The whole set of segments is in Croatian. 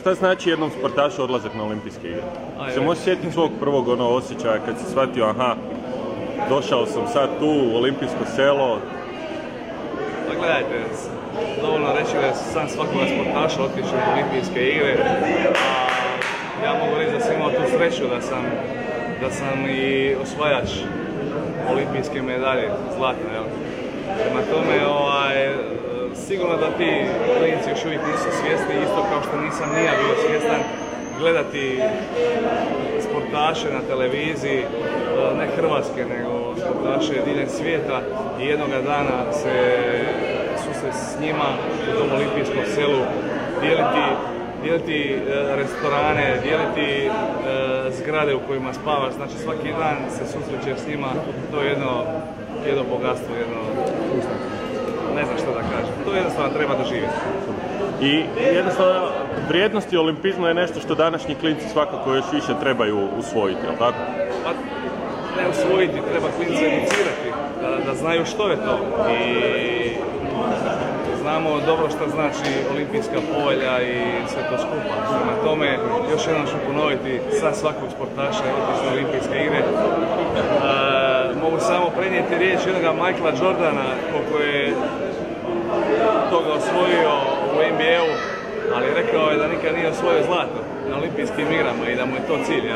Šta znači jednom sportašu odlazak na olimpijske igre? Se možeš sjetiti svog prvog osjećaja kad si shvatio, aha, došao sam sad tu u olimpijsko selo? Pa gledajte, dovoljno reći da sam svakoga sportaša otišao na olimpijske igre, a ja mogu reći da sam imao tu sreću da sam i osvajač olimpijske medalje, zlatne, jel? Prema tome, sigurno da ti klinici još uvijek nisu svjesni, isto kao što nisam ni ja bio svjestan gledati sportaše na televiziji, ne hrvatske, nego sportaše diljem svijeta i jednoga dana se susret s njima u tom olimpijskom selu, dijeliti restorane, dijeliti zgrade u kojima spavaš, znači svaki dan se susrećeš s njima, to je jedno bogatstvo, ne znam što da kažem, to jednostavno treba doživjeti. I jednostavno, vrijednosti olimpizma je nešto što današnji klinci svakako još više trebaju usvojiti, jel' tako? Pa, ne usvojiti, treba klince educirati, da znaju što je to. I znamo dobro što znači olimpijska povelja i sve to skupa. Prema tome, još jednom ću ponoviti, sad svakog sportaša je otišao na olimpijske igre. Mogu samo prenijeti riječ jednoga Michaela Jordana, koliko je toga osvojio u NBA-u, ali rekao je da nikad nije osvojio zlato na olimpijskim igrama i da mu je to cilj.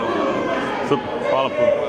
Super, hvala puno.